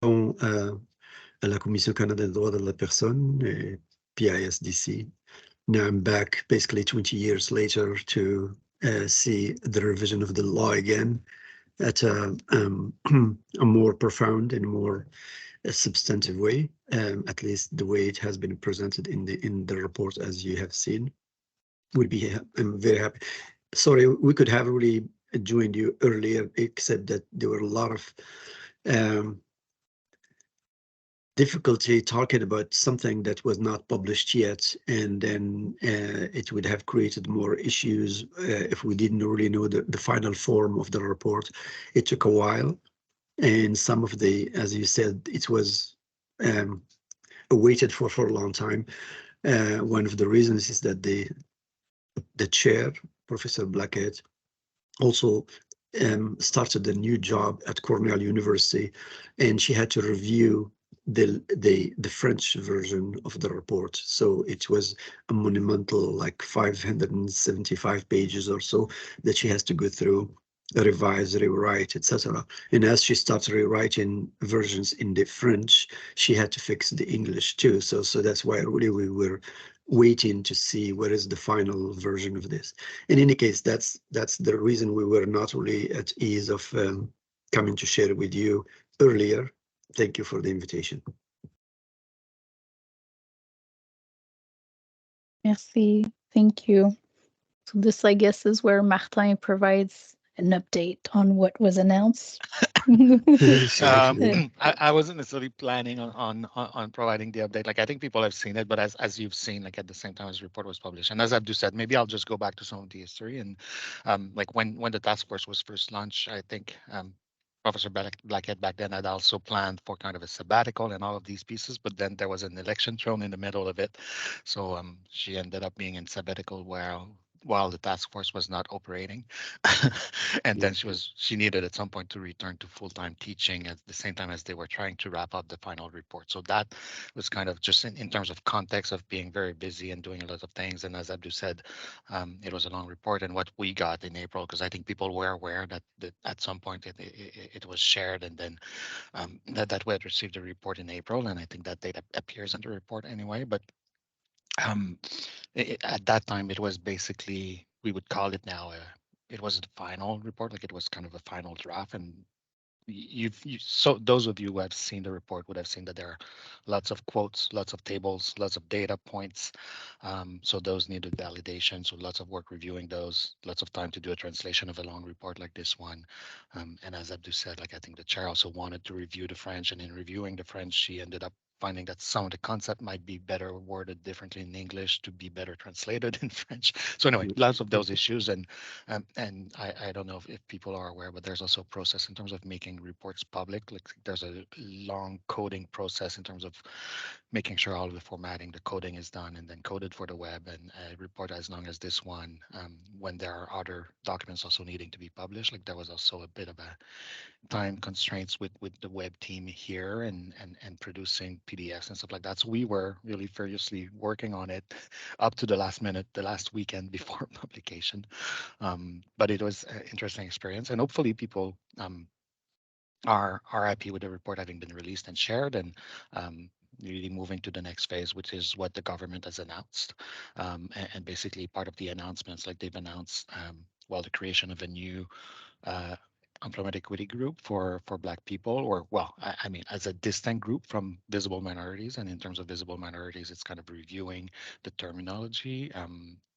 à la Commission canadienne des droits de la personne, PISDC. Now I'm back basically 20 years later to see the revision of the law again at a more profound and more substantive way, at least the way it has been presented in the report, as you have seen. I'm very happy. Sorry, we could have really joined you earlier, except that there were a lot of difficulty talking about something that was not published yet, and then it would have created more issues if we didn't really know the final form of the report. It took a while, and some of the, as you said, it was awaited for a long time. One of the reasons is that the chair, Professor Blackett, also started a new job at Cornell University, and she had to review the French version of the report. So it was a monumental, like 575 pages or so that she has to go through, revise, rewrite, etc. And as she started rewriting versions in the French, she had to fix the English too. So that's why really we were waiting to see what is the final version of this. In any case, that's the reason we were not really at ease of coming to share with you earlier. Thank you for the invitation. Merci. Thank you. So this, I guess, is where Martin provides an update on what was announced. I wasn't necessarily planning on providing the update. Like, I think people have seen it, but as you've seen, like at the same time as the report was published, and as Abdou said, maybe I'll just go back to some of the history. And like when the task force was first launched, I think Professor Blackhead back then had also planned for kind of a sabbatical and all of these pieces, but then there was an election thrown in the middle of it. So she ended up being in sabbatical while the task force was not operating. And then she needed at some point to return to full-time teaching at the same time as they were trying to wrap up the final report. So that was kind of just in terms of context of being very busy and doing a lot of things. And as Abdou said, it was a long report. And what we got in April, because I think people were aware that at some point it was shared, and then that we had received a report in April. And I think that data appears in the report anyway. But at that time, it was basically, we would call it now, it wasn't a final report, like it was kind of a final draft. And so those of you who have seen the report would have seen that there are lots of quotes, lots of tables, lots of data points. So those needed validation. So lots of work reviewing those, lots of time to do a translation of a long report like this one. And as Abdou said, like I think the chair also wanted to review the French, and in reviewing the French, she ended up finding that some of the concept might be better worded differently in English to be better translated in French. So anyway, lots of those issues. And I don't know if people are aware, but there's also a process in terms of making reports public. Like there's a long coding process in terms of making sure all of the formatting, the coding is done and then coded for the web, and a report as long as this one, when there are other documents also needing to be published. Like there was also a bit of a time constraints with the web team here and producing PDFs and stuff like that. So we were really furiously working on it up to the last minute, the last weekend before publication. But it was an interesting experience, and hopefully people are happy with the report having been released and shared, and really moving to the next phase, which is what the government has announced. And basically part of the announcements, like they've announced, well, the creation of a new employment equity group for Black people, or well, I mean, as a distinct group from visible minorities. And in terms of visible minorities, it's kind of reviewing the terminology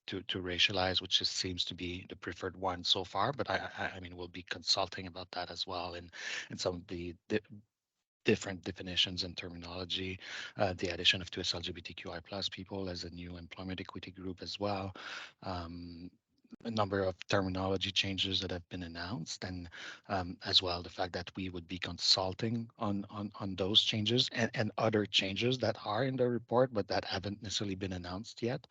to racialize, which just seems to be the preferred one so far. But I mean, we'll be consulting about that as well, and some of the different definitions and terminology, the addition of 2S LGBTQI plus people as a new employment equity group as well. A number of terminology changes that have been announced, and as well the fact that we would be consulting on those changes and other changes that are in the report but that haven't necessarily been announced yet.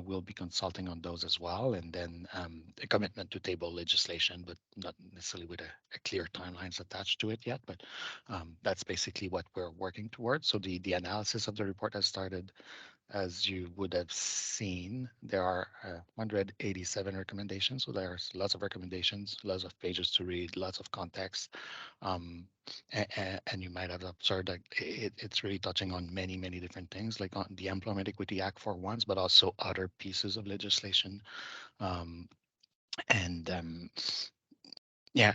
We'll be consulting on those as well, and then a commitment to table legislation, but not necessarily with a clear timelines attached to it yet. But that's basically what we're working towards. So the analysis of the report has started. as you would have seen, there are 187 recommendations. So there's lots of recommendations, lots of pages to read, lots of context. And you might have observed that it's really touching on many, many different things, like on the Employment Equity Act for once, but also other pieces of legislation. Um, and Yeah,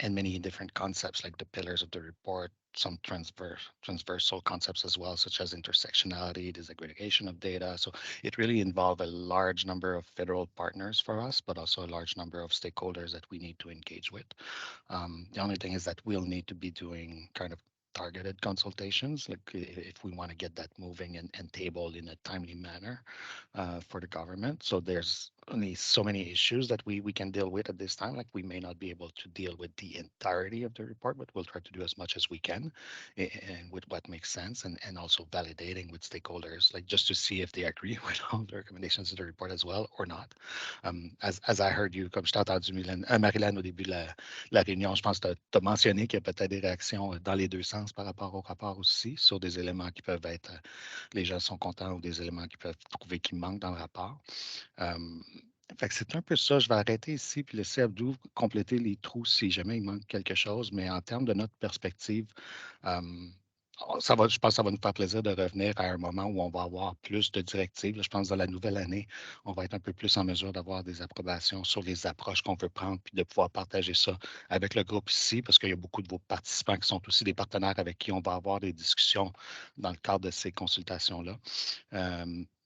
and many different concepts like the pillars of the report, some transversal concepts as well, such as intersectionality, disaggregation of data. So it really involved a large number of federal partners for us, but also a large number of stakeholders that we need to engage with. The only thing is that we'll need to be doing kind of targeted consultations, like if we want to get that moving and tabled in a timely manner for the government. So there's only so many issues that we can deal with at this time. Like we may not be able to deal with the entirety of the report, but we'll try to do as much as we can and with what makes sense, and also validating with stakeholders, like just to see if they agree with all the recommendations of the report as well or not. As I heard you, comme je t'ai entendu, Marilyn, au début de la réunion, je pense que tu as mentionné qu'il y a peut-être des réactions dans les deux sens par rapport au rapport aussi, sur des éléments qui peuvent être, les gens sont contents, ou des éléments qui peuvent trouver qu'il manque dans le rapport. Fait que c'est un peu ça. Je vais arrêter ici puis laisser Abdou compléter les trous si jamais il manque quelque chose. Mais en termes de notre perspective, je pense que ça va nous faire plaisir de revenir à un moment où on va avoir plus de directives. Là, je pense que dans la nouvelle année, on va être un peu plus en mesure d'avoir des approbations sur les approches qu'on veut prendre, puis de pouvoir partager ça avec le groupe ici, parce qu'il y a beaucoup de vos participants qui sont aussi des partenaires avec qui on va avoir des discussions dans le cadre de ces consultations-là.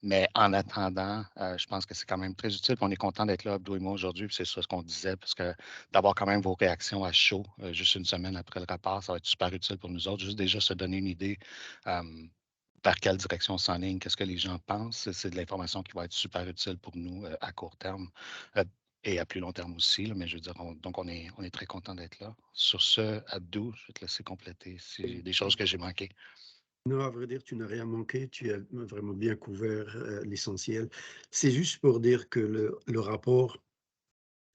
Mais en attendant, je pense que c'est quand même très utile. On est content d'être là, Abdou et moi, aujourd'hui. C'est ça ce qu'on disait, parce que d'avoir quand même vos réactions à chaud, juste une semaine après le rapport, ça va être super utile pour nous autres. Juste déjà se donner une idée vers quelle direction on s'enligne, qu'est-ce que les gens pensent. C'est de l'information qui va être super utile pour nous à court terme et à plus long terme aussi. Là, mais je veux dire, donc on est très content d'être là. Sur ce, Abdou, je vais te laisser compléter si j'ai des choses que j'ai manquées. Non, à vrai dire, tu n'as rien manqué, tu as vraiment bien couvert l'essentiel. C'est juste pour dire que le rapport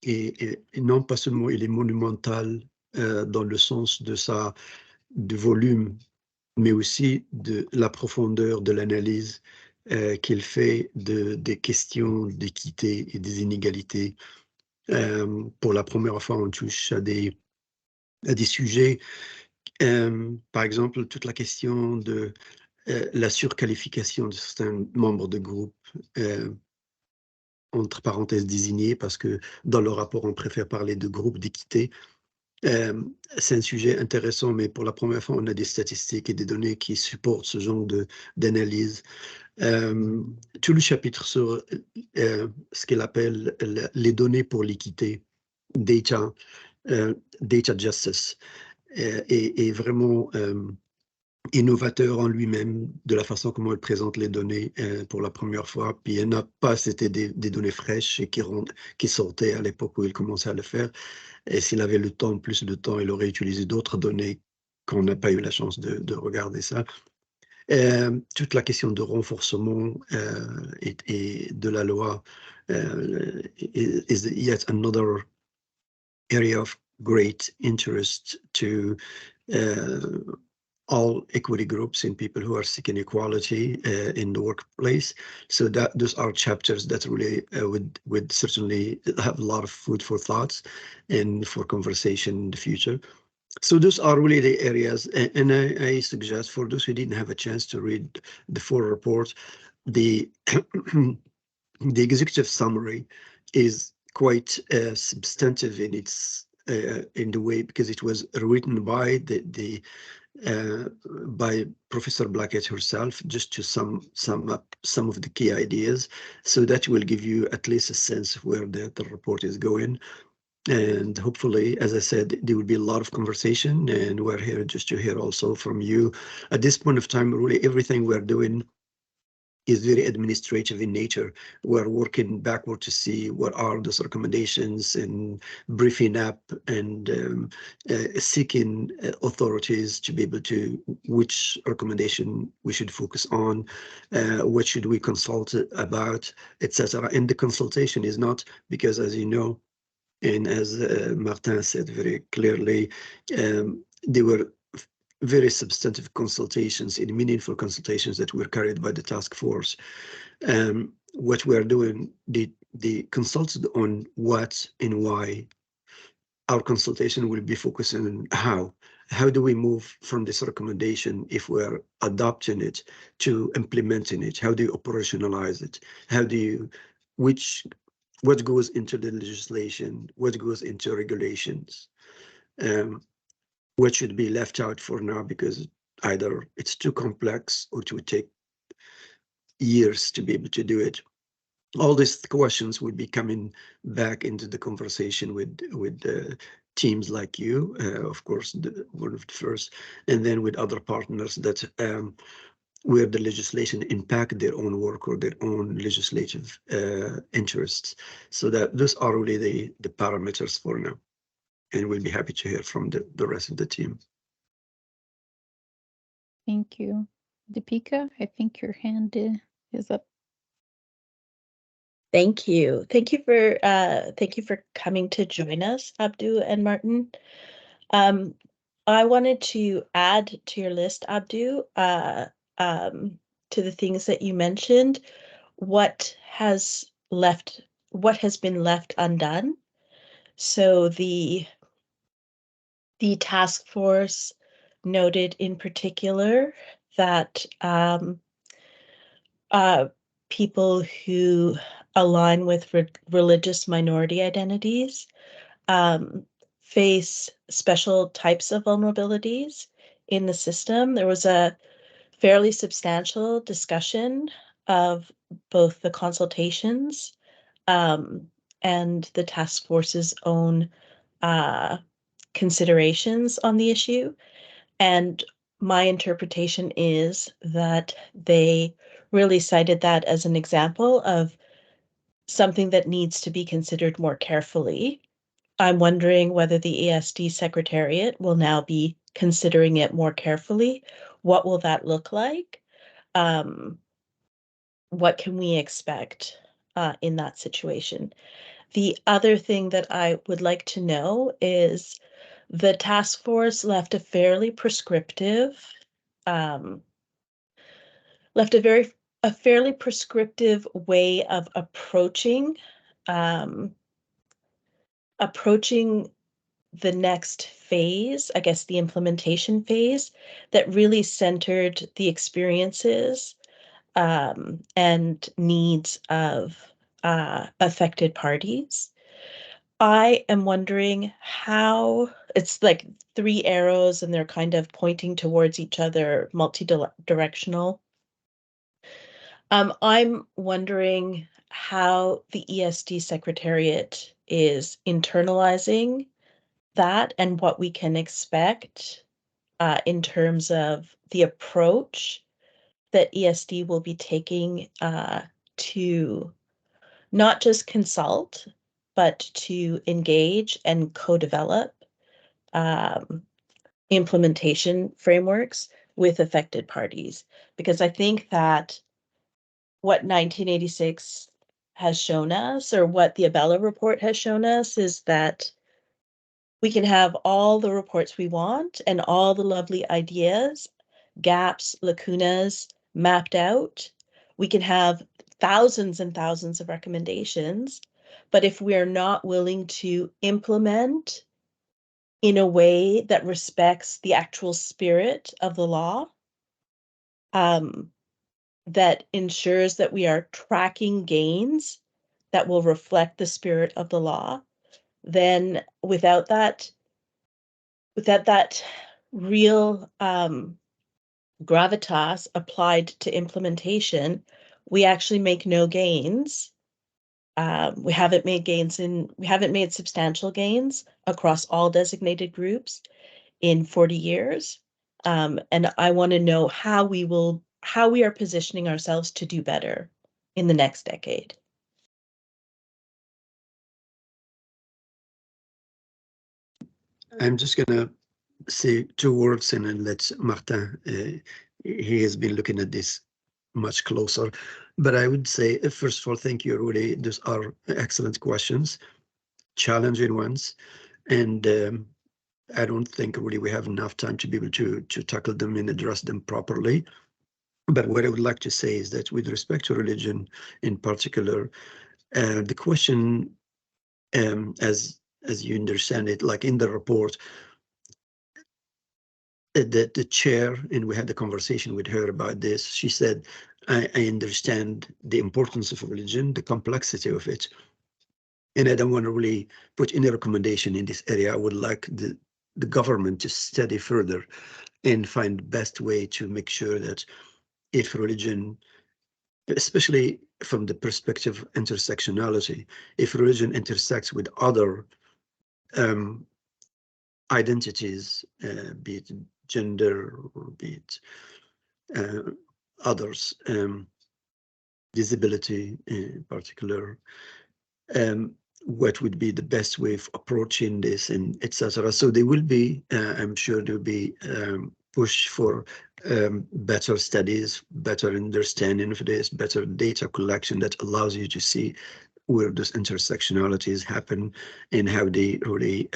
est non pas seulement il est monumental dans le sens de volume, mais aussi de la profondeur de l'analyse qu'il fait des questions d'équité et des inégalités. Pour la première fois, on touche à des sujets, par exemple, toute la question de la surqualification de certains membres de groupes, entre parenthèses désignés, parce que dans le rapport, on préfère parler de groupes d'équité. C'est un sujet intéressant, mais pour la première fois, on a des statistiques et des données qui supportent ce genre d'analyse. Tout le chapitre sur ce qu'il appelle les données pour l'équité, data, data justice, est vraiment innovateur en lui-même de la façon comment il présente les données pour la première fois. Puis il n'a pas, c'était des données fraîches et qui sortaient à l'époque où il commençait à le faire. Et s'il avait le temps, plus de temps, il aurait utilisé d'autres données qu'on n'a pas eu la chance de regarder ça. Toute la question de renforcement et de la loi is yet another area of great interest to all equity groups and people who are seeking equality in the workplace. So that those are chapters that really would certainly have a lot of food for thoughts and for conversation in the future. So those are really the areas, and I suggest for those who didn't have a chance to read the full report, the the executive summary is quite substantive in its in the way, because it was written by by Professor Blackett herself, just to sum up some of the key ideas, so that will give you at least a sense of where the report is going. And hopefully, as I said, there will be a lot of conversation, and we're here just to hear also from you. At this point of time, really everything we're doing is very administrative in nature. We're working backward to see what are those recommendations and briefing up and seeking authorities to be able to which recommendation we should focus on, what should we consult about, etc. And the consultation is not because, as you know, and as Martin said very clearly, they were very substantive consultations and meaningful consultations that were carried by the task force. What we are doing, they consulted on what and why. Our consultation will be focusing on how do we move from this recommendation, if we're adopting it, to implementing it? How do you operationalize it? How do you, what goes into the legislation, what goes into regulations, what should be left out for now because either it's too complex or it would take years to be able to do it. All these questions will be coming back into the conversation with teams like you, of course, one of the first, and then with other partners that where the legislation impact their own work or their own legislative interests. So that those are really the parameters for now. And we'll be happy to hear from the rest of the team. Thank you. Deepika, I think your hand is up. Thank you. Thank you for coming to join us, Abdu and Martin. I wanted to add to your list, Abdu, to the things that you mentioned, what has been left undone. So the task force noted in particular that people who align with religious minority identities face special types of vulnerabilities in the system. There was a fairly substantial discussion of both the consultations and the task force's own considerations on the issue. And my interpretation is that they really cited that as an example of something that needs to be considered more carefully. I'm wondering whether the ESD Secretariat will now be considering it more carefully. What will that look like? What can we expect in that situation? The other thing that I would like to know is the task force left a fairly prescriptive, a fairly prescriptive way of approaching the next phase, I guess the implementation phase, that really centered the experiences and needs of affected parties. I am wondering how, it's like 3 arrows and they're kind of pointing towards each other, multi-directional. I'm wondering how the ESD Secretariat is internalizing that and what we can expect in terms of the approach that ESD will be taking to not just consult, but to engage and co-develop implementation frameworks with affected parties. Because I think that what 1986 has shown us, or what the Abella report has shown us, is that we can have all the reports we want and all the lovely ideas, gaps, lacunas mapped out. We can have thousands and thousands of recommendations, but if we are not willing to implement in a way that respects the actual spirit of the law, that ensures that we are tracking gains that will reflect the spirit of the law, then without that real gravitas applied to implementation, we actually make no gains. We haven't made substantial gains across all designated groups in 40 years. And I want to know how we are positioning ourselves to do better in the next decade. I'm just gonna say 2 words and then let Martin, he has been looking at this much closer. But I would say, first of all, thank you, Rudy. Those are excellent questions, challenging ones. And I don't think really we have enough time to be able to tackle them and address them properly. But what I would like to say is that with respect to religion in particular, the question, as you understand it, like in the report, the chair, and we had a conversation with her about this, she said, I understand the importance of religion, the complexity of it, and I don't want to really put any recommendation in this area. I would like the government to study further and find the best way to make sure that if religion, especially from the perspective of intersectionality, if religion intersects with other identities, be it gender or be it others, disability in particular, what would be the best way of approaching this, and etc. So there will be, I'm sure there will be push for better studies, better understanding of this, better data collection that allows you to see where those intersectionalities happen and how they really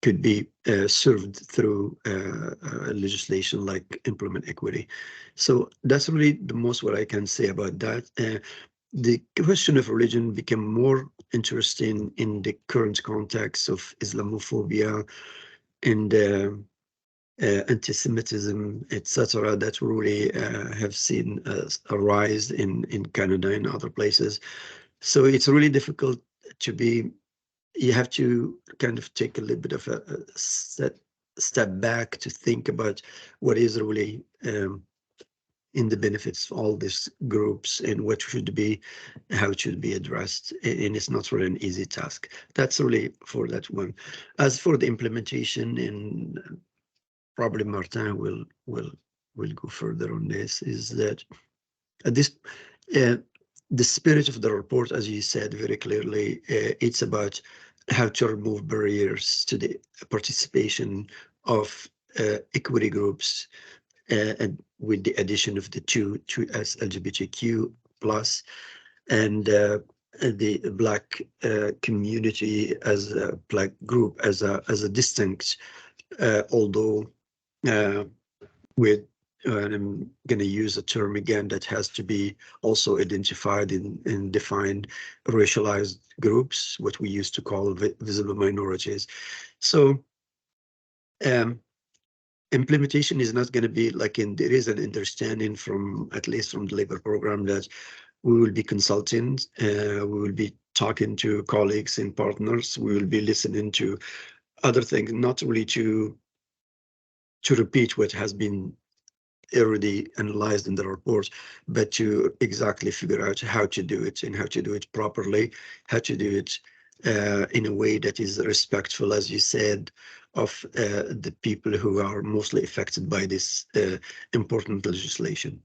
could be served through legislation like implement equity. So that's really the most what I can say about that. The question of religion became more interesting in the current context of Islamophobia and anti-Semitism, etc., that really have seen a rise in Canada and other places. So it's really difficult to be, you have to kind of take a little bit of a step back to think about what is really in the benefits of all these groups and what should be, how it should be addressed. And it's not really an easy task. That's really for that one. As for the implementation, and probably Martin will go further on this, is that at this, the spirit of the report, as you said very clearly, it's about how to remove barriers to the participation of equity groups, and with the addition of the two as LGBTQ plus, and the Black community as a Black group as a distinct, although with I'm going to use a term again that has to be also identified in defined racialized groups, what we used to call visible minorities. So implementation is not going to be like there is an understanding from, at least from the labor program, that we will be consulting, we will be talking to colleagues and partners, we will be listening to other things, not really to repeat what has been already analyzed in the report, but to exactly figure out how to do it and how to do it properly, how to do it in a way that is respectful, as you said, of the people who are mostly affected by this important legislation.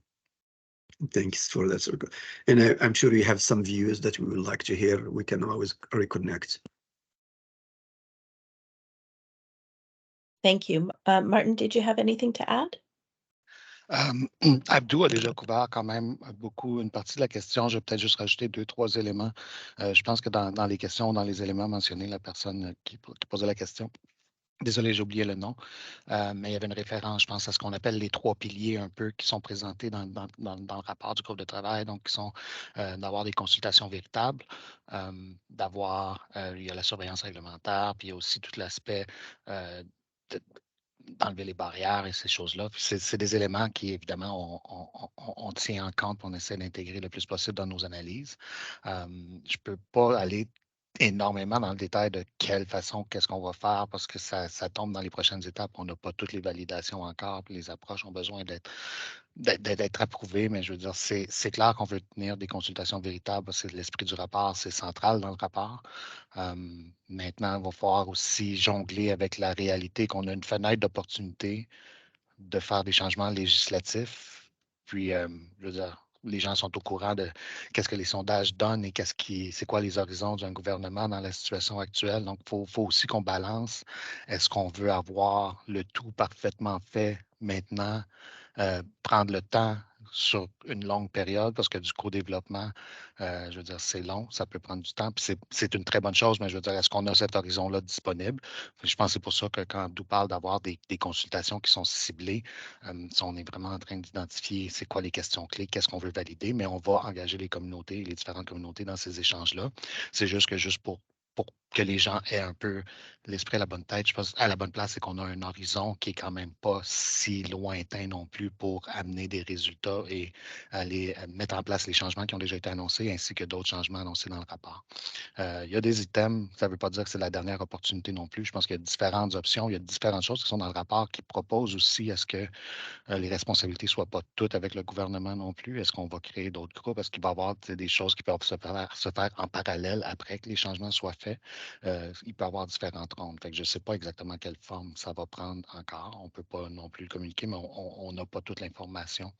Thanks for that, Sergio. And I'm sure you have some views that we would like to hear. We can always reconnect. Thank you. Martin, did you have anything to add? Abdou a déjà couvert quand même beaucoup une partie de la question. Je vais peut-être juste rajouter 2-3 éléments. Je pense que dans les questions, dans les éléments mentionnés, la personne qui posait la question, désolé, j'ai oublié le nom, mais il y avait une référence, je pense, à ce qu'on appelle les 3 piliers un peu qui sont présentés dans le rapport du groupe de travail, donc qui sont d'avoir des consultations véritables, d'avoir, il y a la surveillance réglementaire, puis il y a aussi tout l'aspect d'enlever les barrières et ces choses-là. C'est des éléments qui, évidemment, on tient en compte, on essaie d'intégrer le plus possible dans nos analyses. Je ne peux pas aller énormément dans le détail de quelle façon, qu'est-ce qu'on va faire, parce que ça tombe dans les prochaines étapes. On n'a pas toutes les validations encore, puis les approches ont besoin d'être approuvées, mais je veux dire, c'est clair qu'on veut tenir des consultations véritables, parce que l'esprit du rapport, c'est central dans le rapport. Maintenant, il va falloir aussi jongler avec la réalité qu'on a une fenêtre d'opportunité de faire des changements législatifs. Puis, je veux dire, les gens sont au courant de qu'est-ce que les sondages donnent et c'est quoi les horizons d'un gouvernement dans la situation actuelle. Donc, il faut aussi qu'on balance. Est-ce qu'on veut avoir le tout parfaitement fait maintenant, prendre le temps, sur une longue période parce que du co-développement, je veux dire, c'est long, ça peut prendre du temps. Puis c'est une très bonne chose, mais je veux dire, est-ce qu'on a cet horizon-là disponible? Je pense que c'est pour ça que quand Abdou parle d'avoir des consultations qui sont ciblées, on est vraiment en train d'identifier c'est quoi les questions clés, qu'est-ce qu'on veut valider, mais on va engager les communautés, les différentes communautés dans ces échanges-là. C'est juste que pour que les gens aient un peu l'esprit à la bonne tête, je pense, à la bonne place, c'est qu'on a un horizon qui est quand même pas si lointain non plus pour amener des résultats et aller mettre en place les changements qui ont déjà été annoncés ainsi que d'autres changements annoncés dans le rapport. Il y a des items, ça ne veut pas dire que c'est la dernière opportunité non plus. Je pense qu'il y a différentes options, il y a différentes choses qui sont dans le rapport qui proposent aussi à ce que les responsabilités ne soient pas toutes avec le gouvernement non plus. Est-ce qu'on va créer d'autres groupes? Est-ce qu'il va y avoir des choses qui peuvent se faire en parallèle après que les changements soient faits? Il peut y avoir différentes rondes. Fait que je ne sais pas exactement quelle forme ça va prendre encore. On ne peut pas non plus le communiquer, mais on n'a pas toute l'information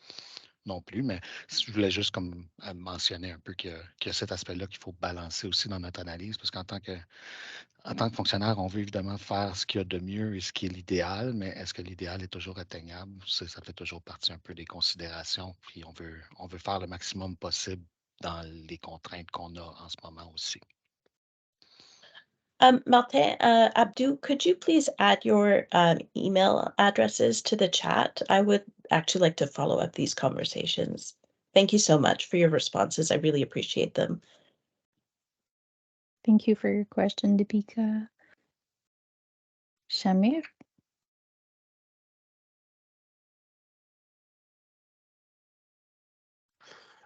non plus. Mais je voulais juste comme mentionner un peu qu'il y a cet aspect-là qu'il faut balancer aussi dans notre analyse, parce qu'en tant que fonctionnaire, on veut évidemment faire ce qu'il y a de mieux et ce qui est l'idéal, mais est-ce que l'idéal est toujours atteignable? Ça fait toujours partie un peu des considérations. Puis on veut faire le maximum possible dans les contraintes qu'on a en ce moment aussi. Martin, Abdou, could you please add your email addresses to the chat? I would actually like to follow up these conversations. Thank you so much for your responses. I really appreciate them. Thank you for your question, Deepika. Shamir?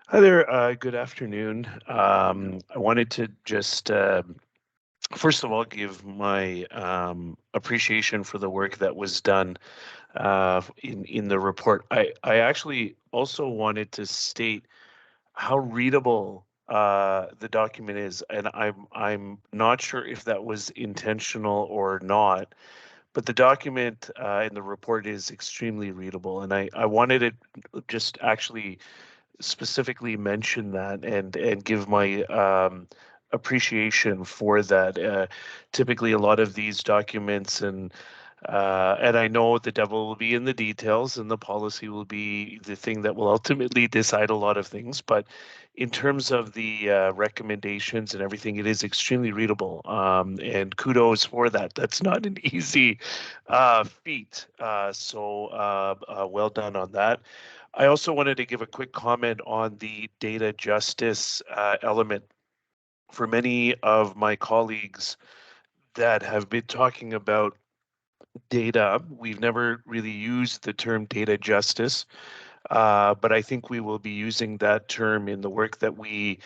Hi there. Good afternoon. I wanted to just first of all give my appreciation for the work that was done in the report. I actually also wanted to state how readable the document is, and I'm not sure if that was intentional or not. But the document in the report is extremely readable, and I wanted to just actually specifically mention that and give my appreciation for that. Typically, a lot of these documents and I know the devil will be in the details, and the policy will be the thing that will ultimately decide a lot of things. But in terms of the recommendations and everything, it is extremely readable. And kudos for that. That's not an easy feat. So well done on that. I also wanted to give a quick comment on the data justice element. For many of my colleagues that have been talking about data, we've never really used the term data justice, but I think we will be using that term in the work that we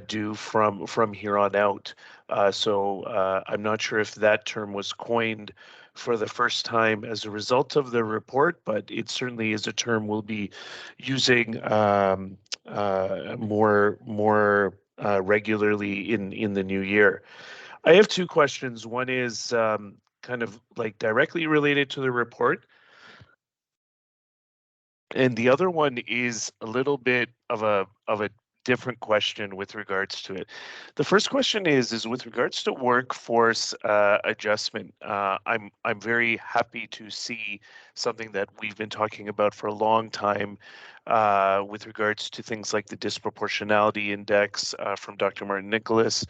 do from here on out. So I'm not sure if that term was coined for the first time as a result of the report, but it certainly is a term we'll be using more regularly in the new year. I have two questions. One is kind of like directly related to the report. And the other one is a little bit of a different question with regards to it. The first question is with regards to workforce adjustment. I'm very happy to see something that we've been talking about for a long time with regards to things like the disproportionality index from Dr. Martin Nicholas.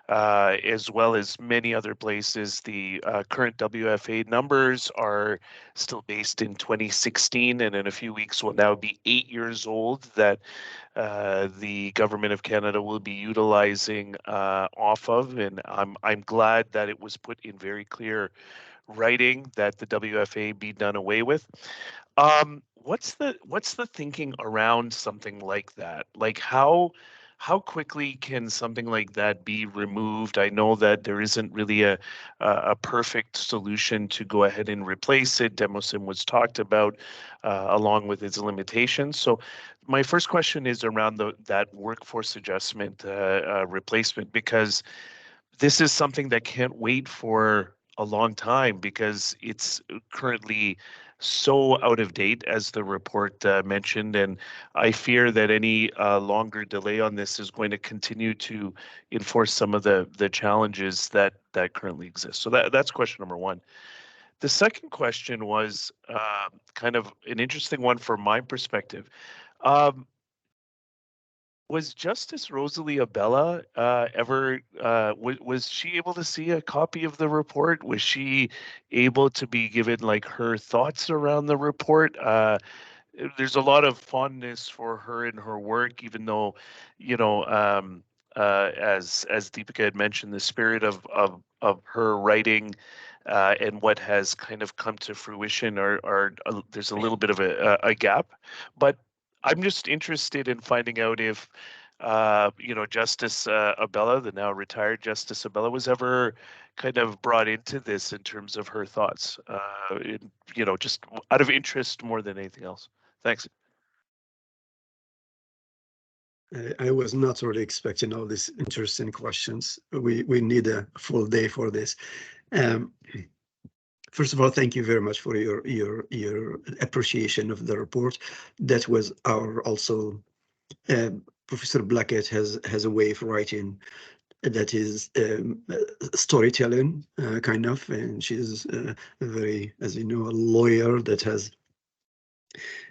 As well as many other places. The current WFA numbers are still based in 2016, and in a few weeks will now be 8 years old that the government of Canada will be utilizing off of. And I'm glad that it was put in very clear writing that the WFA be done away with. What's the thinking around something like that? Like how quickly can something like that be removed? I know that there isn't really a perfect solution to go ahead and replace it. Demosim was talked about along with its limitations. So my first question is around that workforce adjustment replacement, because this is something that can't wait for a long time because it's currently so out of date, as the report mentioned, and I fear that any longer delay on this is going to continue to enforce some of the challenges that currently exist. So that's question number one. The second question was kind of an interesting one from my perspective. Was Justice Rosalie Abella ever was she able to see a copy of the report? Was she able to be given like her thoughts around the report? There's a lot of fondness for her and her work, even though, you know, as Deepika had mentioned, the spirit of her writing and what has kind of come to fruition are there's a little bit of a gap. But I'm just interested in finding out if you know, Justice Abella, the now retired Justice Abella, was ever kind of brought into this in terms of her thoughts, you know, just out of interest more than anything else. Thanks. I was not really expecting all these interesting questions. We need a full day for this. First of all, thank you very much for your appreciation of the report. That was our also Professor Blackett has a way of writing that is storytelling kind of, and she's very, as you know, a lawyer that has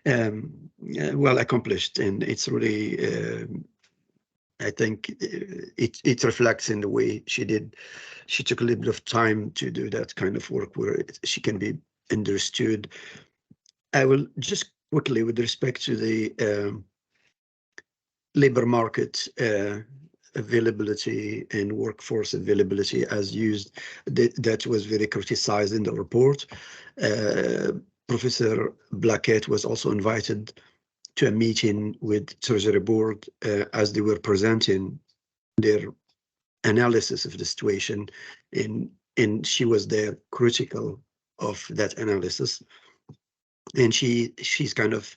well accomplished, and it's really I think it reflects in the way she did. She took a little bit of time to do that kind of work where she can be understood. I will just quickly, with respect to the labor market availability and workforce availability as used, that was very criticized in the report. Professor Blackett was also invited to a meeting with Treasury Board as they were presenting their analysis of the situation, and she was there critical of that analysis. And she's kind of,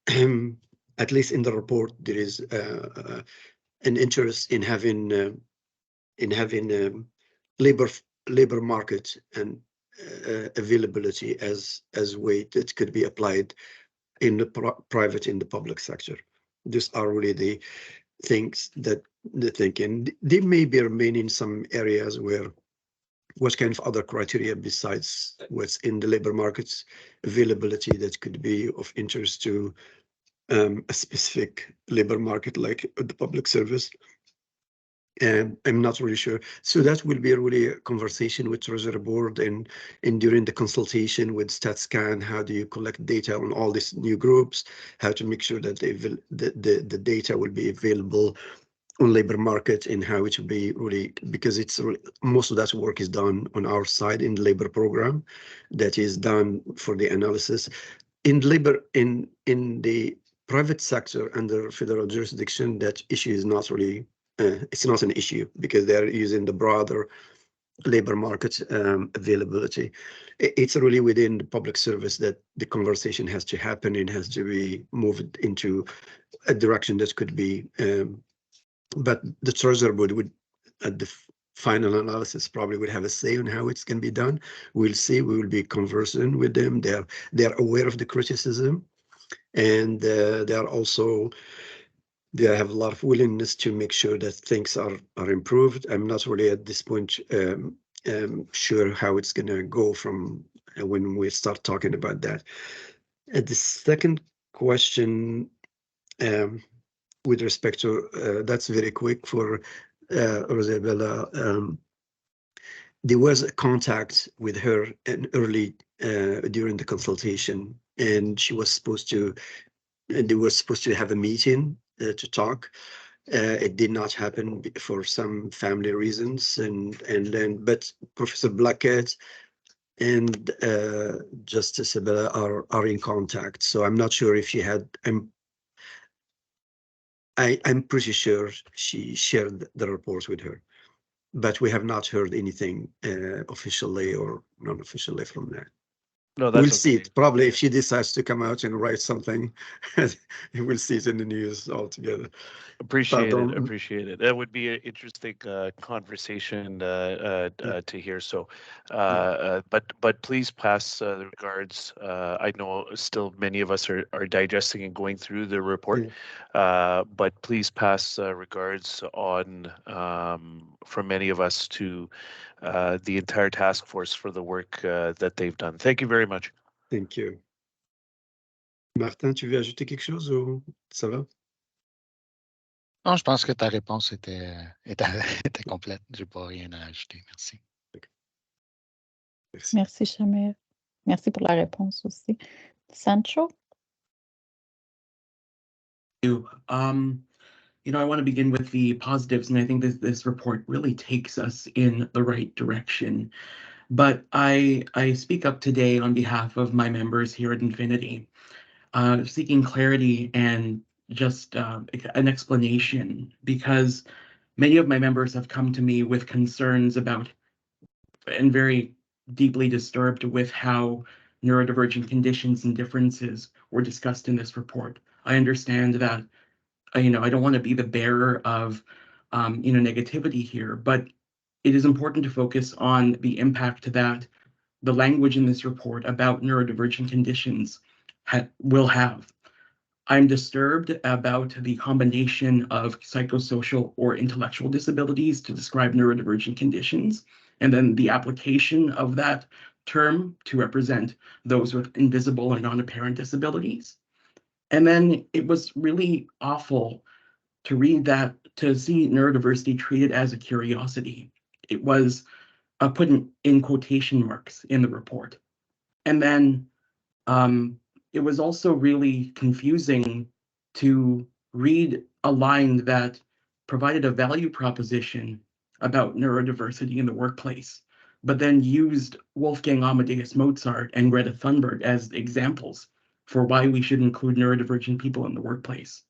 at least in the report, there is an interest in having labor market and availability as way that could be applied in the private, in the public sector. These are really the things that they think, and they may be remain in some areas where what kind of other criteria besides what's in the labor markets availability that could be of interest to a specific labor market like the public service. I'm not really sure. So that will be really a conversation with Treasury Board, and during the consultation with StatScan, how do you collect data on all these new groups, how to make sure that the data will be available on labor market, and how it will be really, because it's really, most of that work is done on our side in the labor program that is done for the analysis. In labor, in the private sector under federal jurisdiction, that issue is not really it's not an issue because they're using the broader labor market availability. It's really within the public service that the conversation has to happen and has to be moved into a direction that could be, but the Treasury Board would, at the final analysis, probably would have a say on how it's going to be done. We'll see. We will be conversing with them. They're aware of the criticism, and they are also, they have a lot of willingness to make sure that things are improved. I'm not really at this point sure how it's going to go from when we start talking about that. The second question, with respect to that's very quick for Rosabella. There was a contact with her in early during the consultation, and she was supposed to. They were supposed to have a meeting to talk. It did not happen for some family reasons, and then, but Professor Blackett and Justice Isabella are in contact. So I'm not sure if she had. I'm pretty sure she shared the report with her, but we have not heard anything officially or non-officially from there. No, We'll that's see okay. it. Probably if she decides to come out and write something, we'll see it in the news altogether. Appreciate Pardon. it. Appreciate it. That would be an interesting conversation to hear. So, but please pass the regards. I know still many of us are digesting and going through the report, but please pass regards on from many of us to the entire task force for the work that they've done. Thank you very much. Thank you. Martin, tu veux ajouter quelque chose ou ça va? Non, je pense que ta réponse était complète. J'ai pas rien à ajouter. Merci. Merci. Merci, Shamir. Merci pour la réponse aussi. Sancho? You know, I want to begin with the positives, and I think this report really takes us in the right direction. But I speak up today on behalf of my members here at Infinity, seeking clarity and just an explanation, because many of my members have come to me with concerns about and very deeply disturbed with how neurodivergent conditions and differences were discussed in this report. I understand that I don't want to be the bearer of, negativity here, but it is important to focus on the impact that the language in this report about neurodivergent conditions will have. I'm disturbed about the combination of psychosocial or intellectual disabilities to describe neurodivergent conditions, and then the application of that term to represent those with invisible or non-apparent disabilities. And then it was really awful to read that, to see neurodiversity treated as a curiosity. It was put in quotation marks in the report. And then it was also really confusing to read a line that provided a value proposition about neurodiversity in the workplace, but then used Wolfgang Amadeus Mozart and Greta Thunberg as examples for why we should include neurodivergent people in the workplace.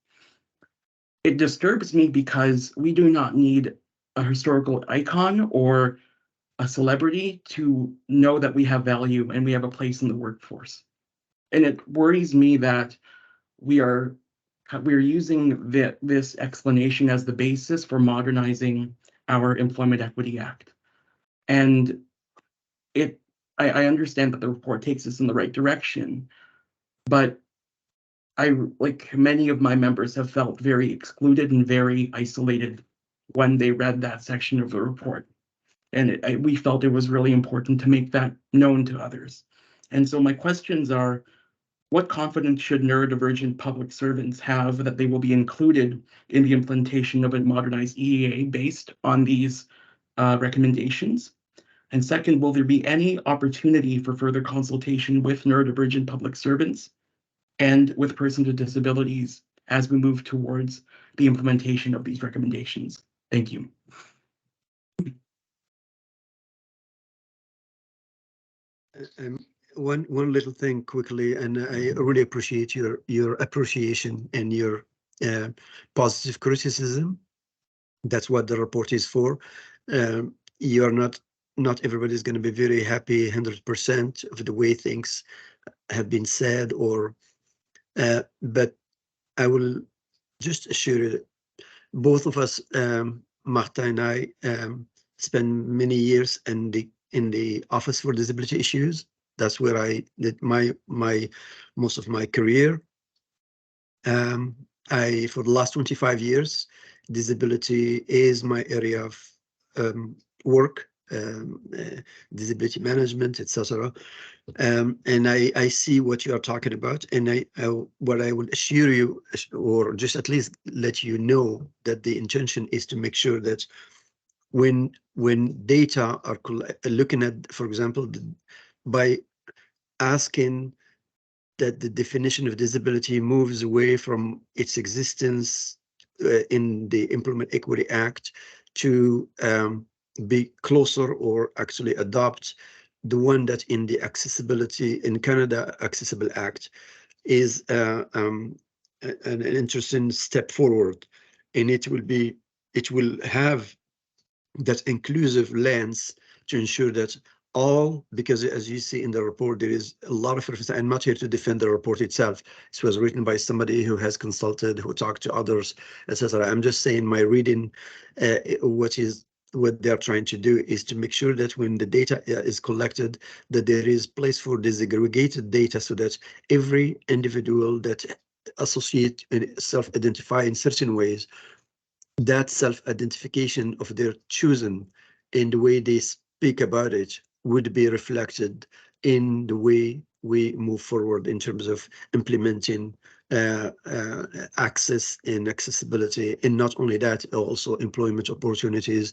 It disturbs me because we do not need a historical icon or a celebrity to know that we have value and we have a place in the workforce. And it worries me that we're using this explanation as the basis for modernizing our Employment Equity Act. And I understand that the report takes us in the right direction, but like many of my members, have felt very excluded and very isolated when they read that section of the report. And we felt it was really important to make that known to others. And so my questions are, what confidence should neurodivergent public servants have that they will be included in the implementation of a modernized EEA based on these recommendations? And second, will there be any opportunity for further consultation with neurodivergent public servants and with persons with disabilities as we move towards the implementation of these recommendations? Thank you. One little thing quickly, and I really appreciate your appreciation and your positive criticism. That's what the report is for. You are not everybody is going to be very happy 100% of the way things have been said, or but I will just assure you that both of us, Martin and I, spent many years in the Office for Disability Issues. That's where I did my most of my career. For the last 25 years, disability is my area of work, disability management, etc. And I see what you are talking about, and what I will assure you, or just at least let you know, that the intention is to make sure that when data are looking at, for example, by asking that the definition of disability moves away from its existence in the Employment Equity Act to be closer, or actually adopt the one that in the accessibility in Canada Accessible Act is an interesting step forward, and it will have that inclusive lens to ensure that all, because as you see in the report, there is a lot of reference. I'm not here to defend the report itself. It was written by somebody who has consulted, who talked to others, etc. I'm just saying my reading, what they're trying to do is to make sure that when the data is collected, that there is place for disaggregated data, so that every individual that associate and self-identify in certain ways, that self-identification of their choosing in the way they speak about it would be reflected in the way we move forward in terms of implementing access and accessibility, and not only that, also employment opportunities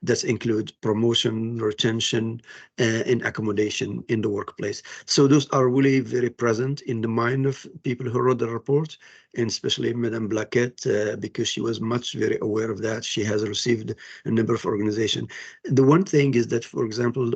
that include promotion, retention, and accommodation in the workplace. So those are really very present in the mind of people who wrote the report, and especially Madame Blaquette, because she was very aware of that. She has received a number of organizations. The one thing is that, for example,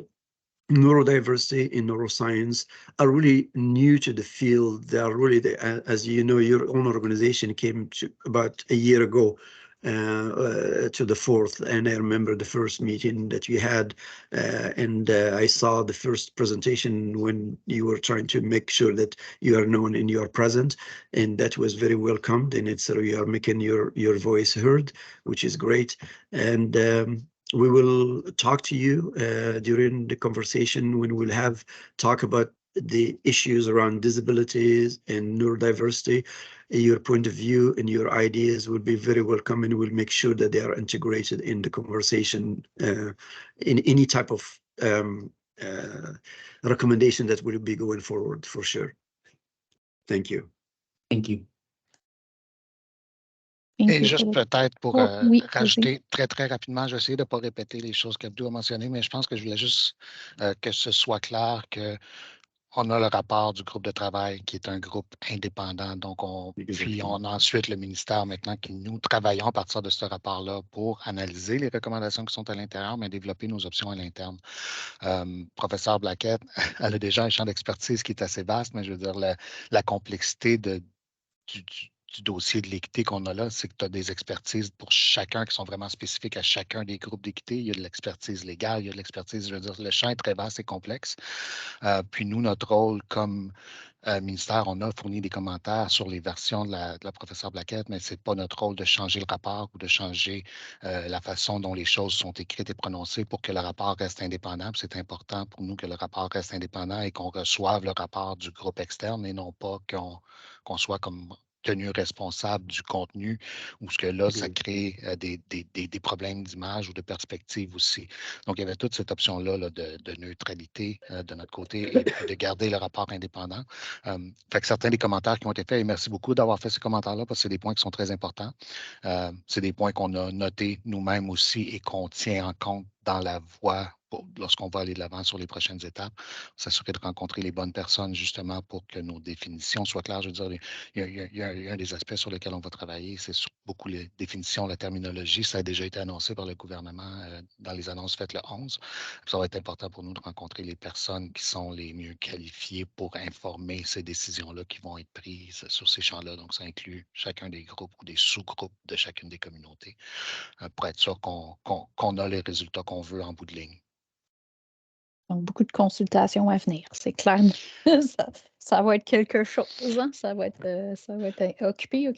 neurodiversity in neuroscience are really new to the field. They are really, as you know, your own organization came to about a year ago to the fourth, and I remember the first meeting that you had, and I saw the first presentation when you were trying to make sure that you are known and you are present, and that was very welcomed, and it's you are making your voice heard, which is great. And we will talk to you during the conversation when we'll talk about the issues around disabilities and neurodiversity. Your point of view and your ideas will be very welcome, and we'll make sure that they are integrated in the conversation in any type of recommendation that will be going forward, for sure. Thank you. Thank you. Et juste peut-être pour rajouter vas-y. très rapidement, je vais essayer de ne pas répéter les choses qu'Abdou a mentionnées, mais je pense que je voulais juste que ce soit clair qu'on a le rapport du groupe de travail qui est un groupe indépendant. Donc, puis on a ensuite le ministère maintenant qui nous travaillons à partir de ce rapport-là pour analyser les recommandations qui sont à l'intérieur, mais développer nos options à l'interne. Professeur Blaquette, elle a déjà un champ d'expertise qui est assez vaste, mais je veux dire, la complexité du dossier de l'équité qu'on a là, c'est que tu as des expertises pour chacun qui sont vraiment spécifiques à chacun des groupes d'équité. Il y a de l'expertise légale, il y a de l'expertise, je veux dire, le champ est très vaste et complexe. Puis nous, notre rôle comme ministère, on a fourni des commentaires sur les versions de la professeure Blaquette, mais ce n'est pas notre rôle de changer le rapport ou de changer la façon dont les choses sont écrites et prononcées pour que le rapport reste indépendant. C'est important pour nous que le rapport reste indépendant et qu'on reçoive le rapport du groupe externe et non pas qu'on soit comme tenu responsable du contenu, ou ce que là, ça crée des problèmes d'image ou de perspective aussi. Donc, il y avait toute cette option-là là, de neutralité de notre côté et puis de garder le rapport indépendant. Fait que certains des commentaires qui ont été faits, et merci beaucoup d'avoir fait ces commentaires-là parce que c'est des points qui sont très importants. C'est des points qu'on a notés nous-mêmes aussi et qu'on tient en compte dans la voie lorsqu'on va aller de l'avant sur les prochaines étapes, s'assurer de rencontrer les bonnes personnes justement pour que nos définitions soient claires. Je veux dire, il y a un des aspects sur lesquels on va travailler, c'est sur beaucoup les définitions, la terminologie. Ça a déjà été annoncé par le gouvernement dans les annonces faites le 11. Ça va être important pour nous de rencontrer les personnes qui sont les mieux qualifiées pour informer ces décisions-là qui vont être prises sur ces champs-là. Donc, ça inclut chacun des groupes ou des sous-groupes de chacune des communautés pour être sûr qu'on a les résultats qu'on veut en bout de ligne. Donc, beaucoup de consultations à venir, c'est clair. ça va être quelque chose, hein? Ça va être occupé.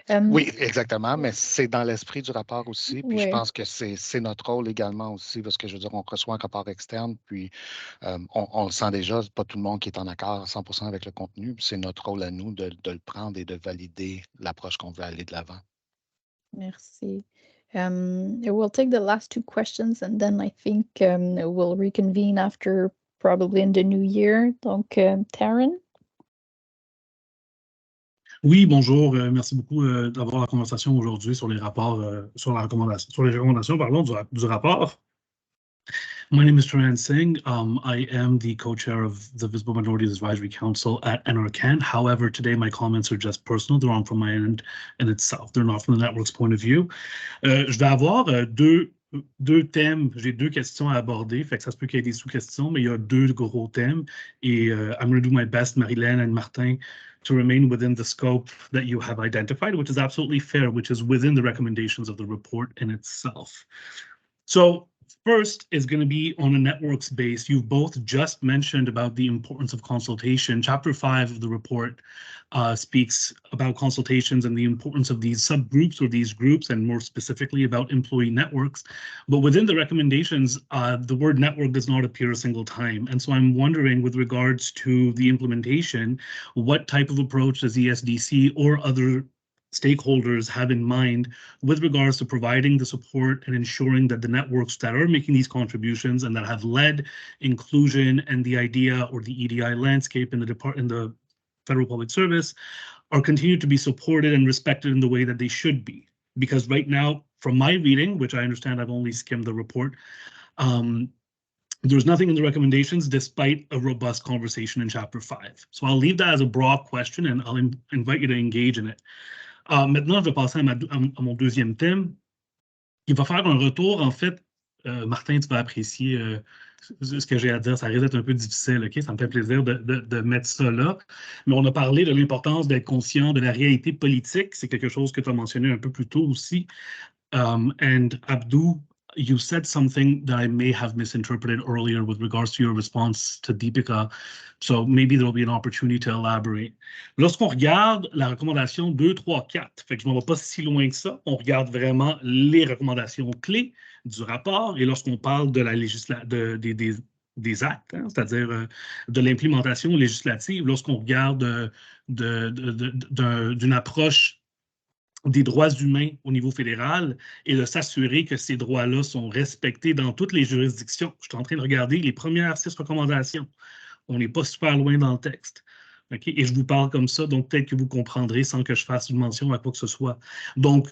Oui, exactement, mais c'est dans l'esprit du rapport aussi. Puis je Ouais. pense que c'est notre rôle également aussi, parce que je veux dire, on reçoit un rapport externe, puis on le sent déjà, c'est pas tout le monde qui est en accord à 100% avec le contenu. C'est notre rôle à nous de le prendre et de valider l'approche qu'on veut aller de l'avant. Merci. We'll take the last two questions and then I think we'll reconvene after probably in the new year. Donc, Taryn? Oui, bonjour. Merci beaucoup d'avoir la conversation aujourd'hui sur les rapports, sur les recommandations, pardon, du rapport. My name is Taran Singh. I am the co-chair of the Visible Minorities Advisory Council at NRCan. However, today my comments are just personal. They're on from my end in itself. They're not from the network's point of view. Je vais avoir deux thèmes. J'ai deux questions à aborder. Fait que ça se peut qu'il y ait des sous-questions, mais il y a deux gros thèmes. Et I'm going to do my best, Marilyn and Martin, to remain within the scope that you have identified, which is absolutely fair, which is within the recommendations of the report in itself. So first is going to be on a networks base. You've both just mentioned about the importance of consultation. Chapter 5 of the report speaks about consultations and the importance of these subgroups or these groups, and more specifically about employee networks. But within the recommendations, the word network does not appear a single time. And so I'm wondering, with regards to the implementation, what type of approach does ESDC or other stakeholders have in mind with regards to providing the support and ensuring that the networks that are making these contributions and that have led inclusion and the idea or the EDI landscape in the Federal Public Service are continued to be supported and respected in the way that they should be. Because right now, from my reading, which I understand I've only skimmed the report, there's nothing in the recommendations despite a robust conversation in Chapter 5. So I'll leave that as a broad question and I'll invite you to engage in it. Maintenant, je vais passer à mon deuxième thème. Il va faire un retour, en fait, Martin, tu vas apprécier ce que j'ai à dire. Ça risque d'être un peu difficile, OK? Ça me fait plaisir de mettre ça là. Mais on a parlé de l'importance d'être conscient de la réalité politique. C'est quelque chose que tu as mentionné un peu plus tôt aussi. And Abdou, you said something that I may have misinterpreted earlier with regards to your response to Deepika. So maybe there will be an opportunity to elaborate. Lorsqu'on regarde la recommandation 2, 3, 4, fait que je ne m'en vais pas si loin que ça, on regarde vraiment les recommandations clés du rapport. Et lorsqu'on parle de la des actes, hein, c'est-à-dire de l'implémentation législative, lorsqu'on regarde d'une approche des droits humains au niveau fédéral et de s'assurer que ces droits-là sont respectés dans toutes les juridictions. Je suis en train de regarder les premières 6 recommandations. On n'est pas super loin dans le texte. Okay? Et je vous parle comme ça, donc peut-être que vous comprendrez sans que je fasse une mention à quoi que ce soit. Donc,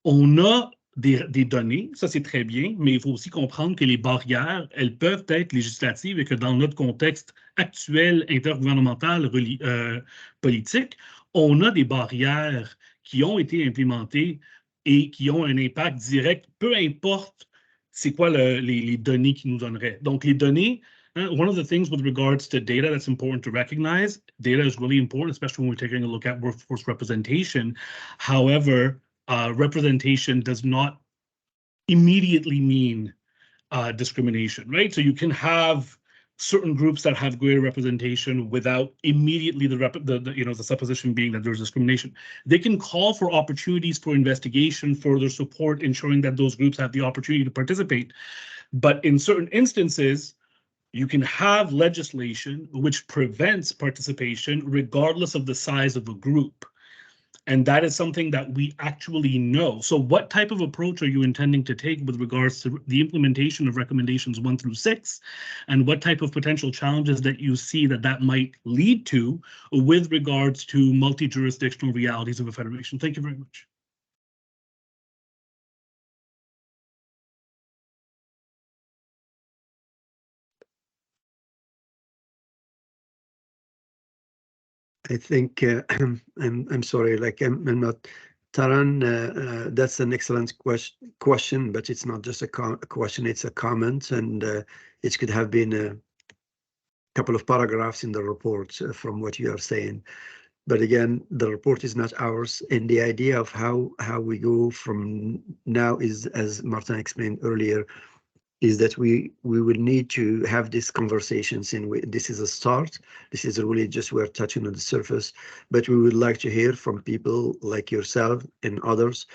on a des données, ça c'est très bien, mais il faut aussi comprendre que les barrières, elles peuvent être législatives et que dans notre contexte actuel, intergouvernemental, politique, on a des barrières qui ont été implémentées et qui ont un impact direct, peu importe c'est quoi les données qu'ils nous donneraient. Donc, les données, one of the things with regards to data that's important to recognize, data is really important, especially when we're taking a look at workforce representation. However, representation does not immediately mean discrimination, right? So you can have certain groups that have greater representation without immediately the supposition being that there's discrimination. They can call for opportunities for investigation, further support, ensuring that those groups have the opportunity to participate. But in certain instances, you can have legislation which prevents participation regardless of the size of a group. And that is something that we actually know. So what type of approach are you intending to take with regards to the implementation of recommendations 1 through 6? And what type of potential challenges that you see that might lead to with regards to multi-jurisdictional realities of a federation? Thank you very much. I think I'm sorry, like I'm not Taran. That's an excellent question, but it's not just a question; it's a comment, and it could have been a couple of paragraphs in the report from what you are saying. But again, the report is not ours, and the idea of how we go from now is, as Martin explained earlier, is that we will need to have these conversations. This is a start. This is really just we're touching on the surface, but we would like to hear from people like yourself and others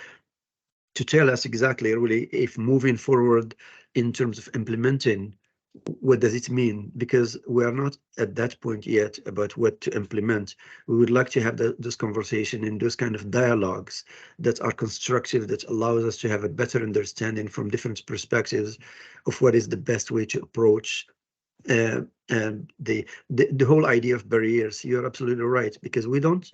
to tell us exactly really if moving forward in terms of implementing, what does it mean? Because we are not at that point yet about what to implement. We would like to have this conversation and those kind of dialogues that are constructive, that allows us to have a better understanding from different perspectives of what is the best way to approach the whole idea of barriers. You're absolutely right, because we don't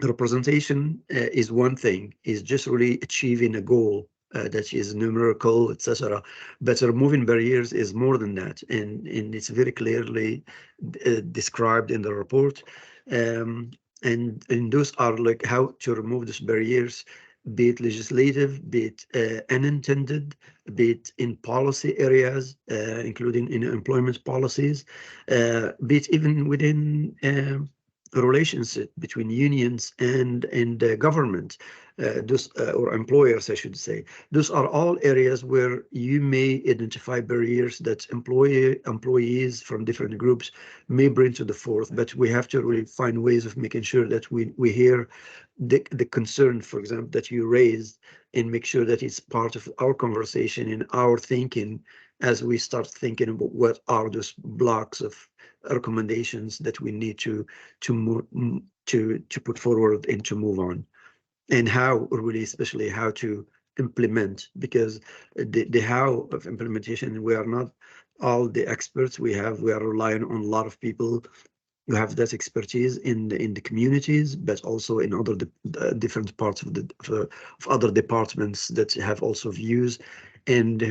representation is one thing, is just really achieving a goal that is numerical, etc. But removing barriers is more than that, and it's very clearly described in the report. And those are like how to remove these barriers, be it legislative, be it unintended, be it in policy areas, including in employment policies, be it even within a relationship between unions and government, or employers, I should say. Those are all areas where you may identify barriers that employees from different groups may bring to the fore. But we have to really find ways of making sure that we hear the concern, for example, that you raised, and make sure that it's part of our conversation and our thinking as we start thinking about what are those blocks of recommendations that we need to put forward and to move on, and how really, especially how to implement, because the how of implementation, we are not all the experts. We are relying on a lot of people who have that expertise in the communities, but also in other different parts of of other departments that have also views, and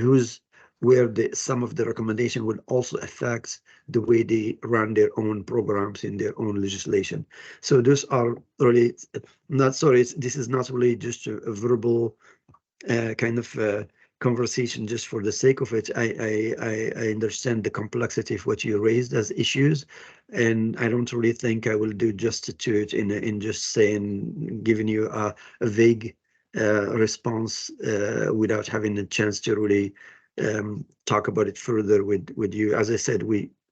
where some of the recommendation will also affect the way they run their own programs in their own legislation. So those are really not sorry. This is not really just a verbal kind of conversation just for the sake of it. I understand the complexity of what you raised as issues, and I don't really think I will do justice to it in just saying, giving you a vague response without having a chance to really talk about it further with you. As I said,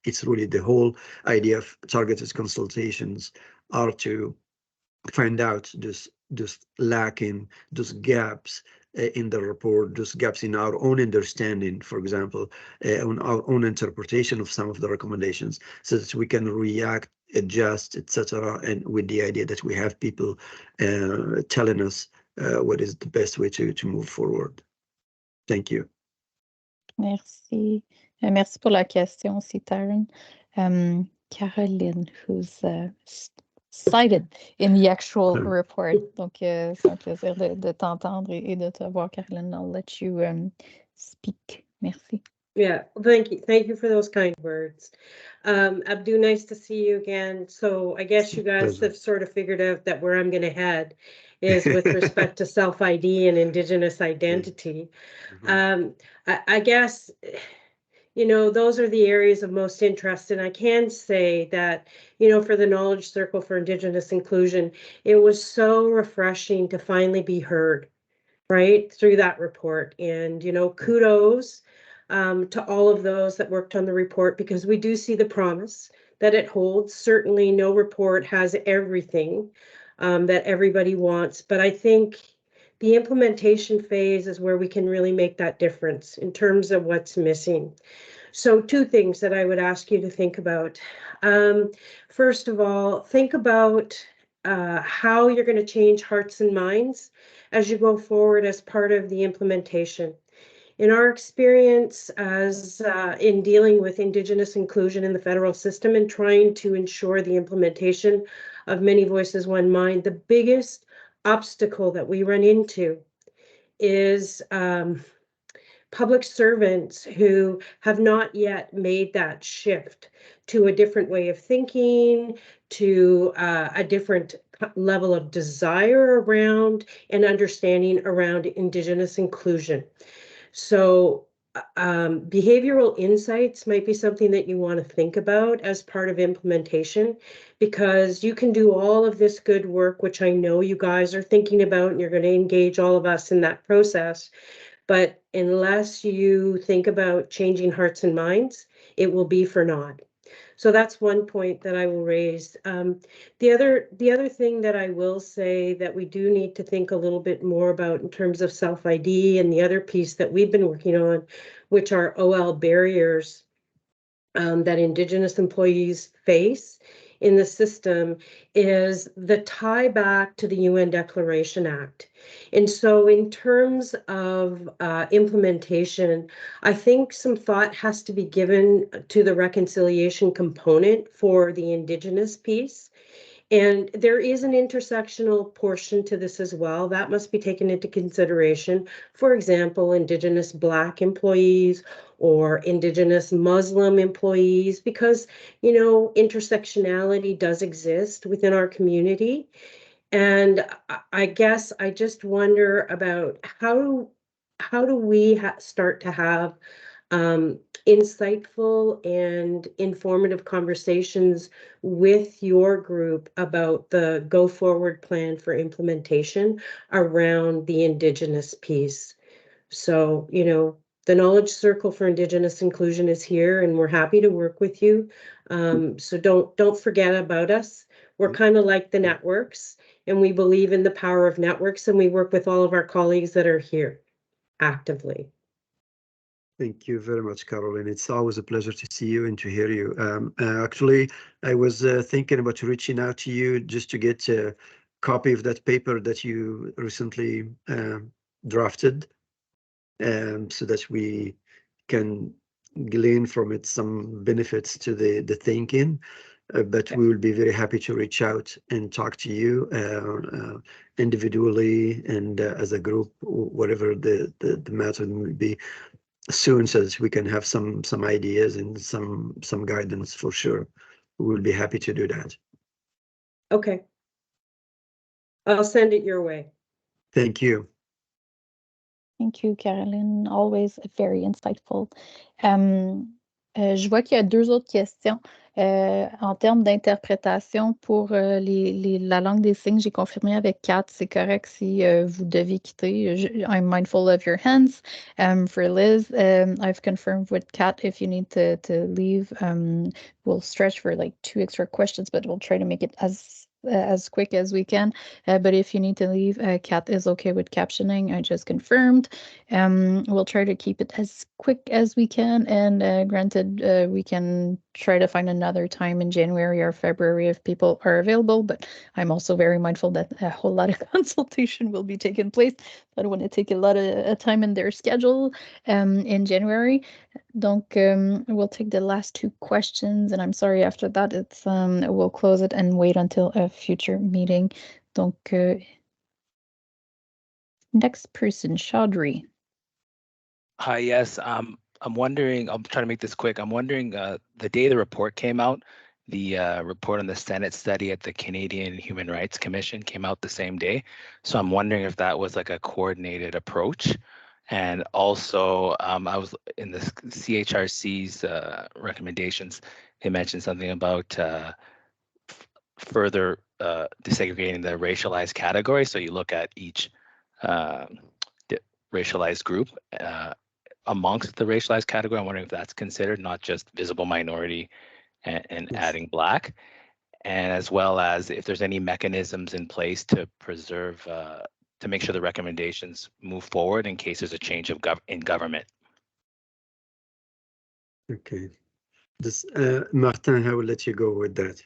it's really the whole idea of targeted consultations are to find out those lacking, those gaps in the report, those gaps in our own understanding, for example, on our own interpretation of some of the recommendations, so that we can react, adjust, etc., and with the idea that we have people telling us what is the best way to move forward. Thank you. Merci. Merci pour la question aussi, Taryn. Caroline, who's cited in the actual report. Donc, c'est un plaisir de t'entendre et de te voir, Caroline. I'll let you speak. Merci. Yeah, thank you. Thank you for those kind words. Abdu, nice to see you again. So I guess you guys have sort of figured out that where I'm going to head is with respect to self-ID and Indigenous identity. I guess, you know, those are the areas of most interest. And I can say that, you know, for the Knowledge Circle for Indigenous Inclusion, it was so refreshing to finally be heard, right, through that report. And, you know, kudos to all of those that worked on the report, because we do see the promise that it holds. Certainly no report has everything that everybody wants, but I think the implementation phase is where we can really make that difference in terms of what's missing. So two things that I would ask you to think about. First of all, think about how you're going to change hearts and minds as you go forward as part of the implementation. In our experience as in dealing with Indigenous inclusion in the federal system and trying to ensure the implementation of Many Voices, One Mind, the biggest obstacle that we run into is public servants who have not yet made that shift to a different way of thinking, to a different level of desire around and understanding around Indigenous inclusion. So behavioral insights might be something that you want to think about as part of implementation, because you can do all of this good work, which I know you guys are thinking about, and you're going to engage all of us in that process. But unless you think about changing hearts and minds, it will be for naught. So that's one point that I will raise. The other thing that I will say that we do need to think a little bit more about in terms of self-ID, and the other piece that we've been working on, which are OL barriers that Indigenous employees face in the system, is the tie back to the UN Declaration Act. And so in terms of implementation, I think some thought has to be given to the reconciliation component for the Indigenous piece. And there is an intersectional portion to this as well that must be taken into consideration. For example, Indigenous Black employees or Indigenous Muslim employees, because, you know, intersectionality does exist within our community. And I guess I just wonder about how do we start to have insightful and informative conversations with your group about the go forward plan for implementation around the Indigenous piece. So, you know, the Knowledge Circle for Indigenous Inclusion is here, and we're happy to work with you. So don't forget about us. We're kind of like the networks, and we believe in the power of networks, and we work with all of our colleagues that are here actively. Thank you very much, Caroline. It's always a pleasure to see you and to hear you. Actually, I was thinking about reaching out to you just to get a copy of that paper that you recently drafted, so that we can glean from it some benefits to the thinking. But we will be very happy to reach out and talk to you individually and as a group, whatever the matter will be soon, so that we can have some ideas and some guidance for sure. We will be happy to do that. Okay. I'll send it your way. Thank you. Thank you, Caroline. Always very insightful. Je vois qu'il y a deux autres questions. En termes d'interprétation pour la langue des signes, j'ai confirmé avec Kat, c'est correct si vous devez quitter. I'm mindful of your hands. For Liz, I've confirmed with Kat if you need to leave. We'll stretch for like 2 extra questions, but we'll try to make it as quick as we can. But if you need to leave, Kat is okay with captioning. I just confirmed. We'll try to keep it as quick as we can. And granted, we can try to find another time in January or February if people are available. But I'm also very mindful that a whole lot of consultation will be taking place. I don't want to take a lot of time in their schedule in January. Donc, we'll take the last 2 questions, and I'm sorry after that, it's we'll close it and wait until a future meeting. Donc, next person, Chaudhry. Hi, yes. I'm wondering, I'll try to make this quick. I'm wondering, the day the report came out, the report on the Senate study at the Canadian Human Rights Commission came out the same day. So I'm wondering if that was like a coordinated approach. And also, I was in the CHRC's recommendations, they mentioned something about further desegregating the racialized category. So you look at each racialized group amongst the racialized category. I'm wondering if that's considered, not just visible minority and Yes. adding Black, and as well as if there's any mechanisms in place to preserve, to make sure the recommendations move forward in case there's a change of in government. Okay. This, Martin, I will let you go with that.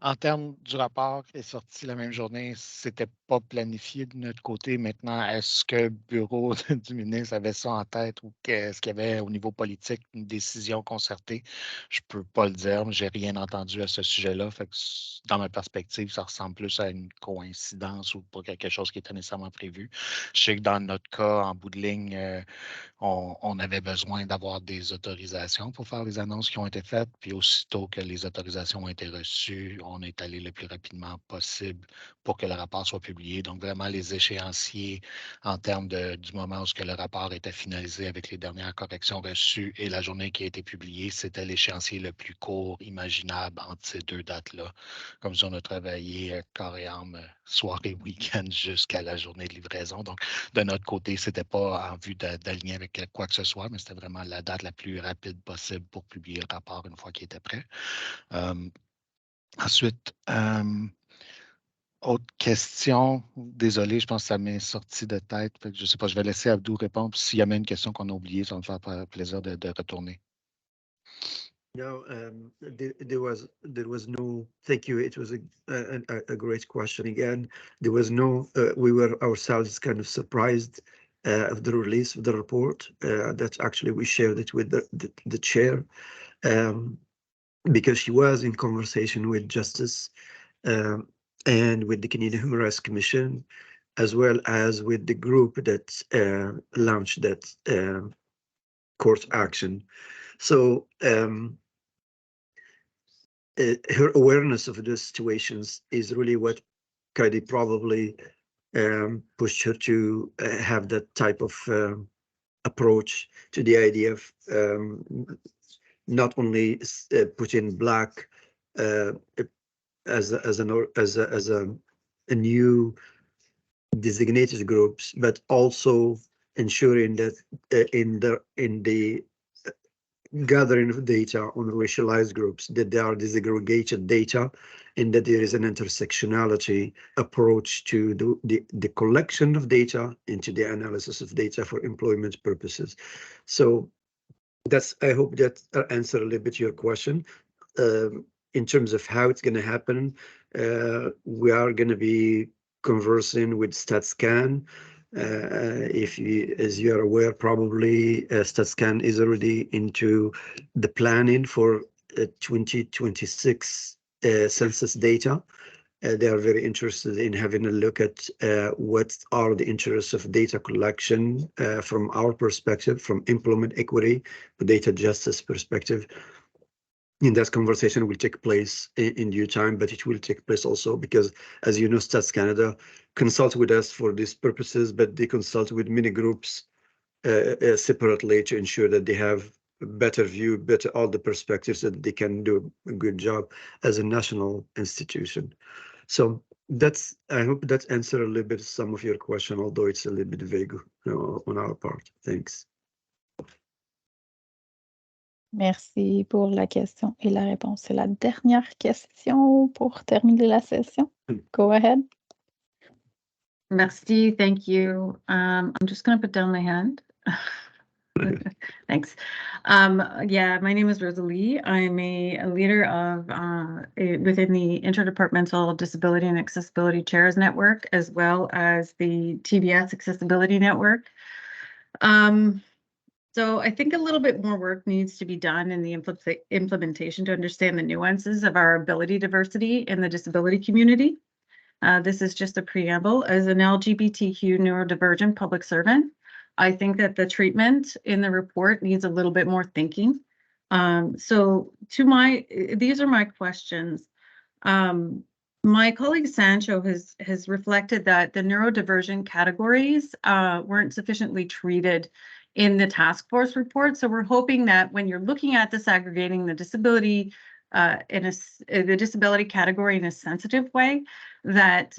En termes du rapport qui est sorti la même journée, c'était pas planifié de notre côté. Maintenant, est-ce que le bureau du ministre avait ça en tête ou est-ce qu'il y avait au niveau politique une décision concertée? Je peux pas le dire, j'ai rien entendu à ce sujet-là. Fait que dans ma perspective, ça ressemble plus à une coïncidence ou pas quelque chose qui était nécessairement prévu. Je sais que dans notre cas, en bout de ligne, on avait besoin d'avoir des autorisations pour faire les annonces qui ont été faites. Puis aussitôt que les autorisations ont été reçues, on est allé le plus rapidement possible pour que le rapport soit publié. Donc, vraiment, les échéanciers en termes du moment où le rapport était finalisé avec les dernières corrections reçues et la journée qui a été publiée, c'était l'échéancier le plus court imaginable entre ces 2 dates-là. Comme si on a travaillé corps et âme, soir et week-end jusqu'à la journée de livraison. Donc, de notre côté, ce n'était pas en vue d'aligner avec quoi que ce soit, mais c'était vraiment la date la plus rapide possible pour publier le rapport une fois qu'il était prêt. Ensuite, autre question. Désolé, je pense que ça m'est sorti de tête. Fait que je ne sais pas, je vais laisser Abdou répondre. S'il y a même une question qu'on a oubliée, ça va me faire plaisir de retourner. No, there was no. Thank you. It was a great question again. There was no. We were ourselves kind of surprised of the release of the report. That actually we shared it with the chair, because she was in conversation with Justice and with the Canadian Human Rights Commission, as well as with the group that launched that court action. So her awareness of the situations is really what kind of probably pushed her to have that type of approach to the idea of not only putting Black as a new designated groups, but also ensuring that in the gathering of data on racialized groups, that they are disaggregated data, and that there is an intersectionality approach to the collection of data into the analysis of data for employment purposes. So that's, I hope that answered a little bit your question. In terms of how it's going to happen, we are going to be conversing with StatScan. If you, as you are aware, probably StatScan is already into the planning for 2026 census data. They are very interested in having a look at what are the interests of data collection from our perspective, from employment equity, the data justice perspective. In that conversation will take place in due time, but it will take place also because, as you know, Stats Canada consult with us for these purposes, but they consult with many groups separately to ensure that they have a better view, better all the perspectives, so that they can do a good job as a national institution. So that's, I hope that answered a little bit some of your question, although it's a little bit vague on our part. Thanks. Merci pour la question et la réponse. C'est la dernière question pour terminer la session. Go ahead. Merci, thank you. I'm just going to put down my hand. Thanks. Yeah, my name is Rosalie. I'm a leader of within the Interdepartmental Disability and Accessibility Chairs Network, as well as the TBS Accessibility Network. So I think a little bit more work needs to be done in the implementation to understand the nuances of our ability diversity in the disability community. This is just a preamble. As an LGBTQ neurodivergent public servant, I think that the treatment in the report needs a little bit more thinking. So these are my questions. My colleague Sancho has reflected that the neurodivergent categories weren't sufficiently treated in the task force report. So we're hoping that when you're looking at disaggregating the disability the disability category in a sensitive way, that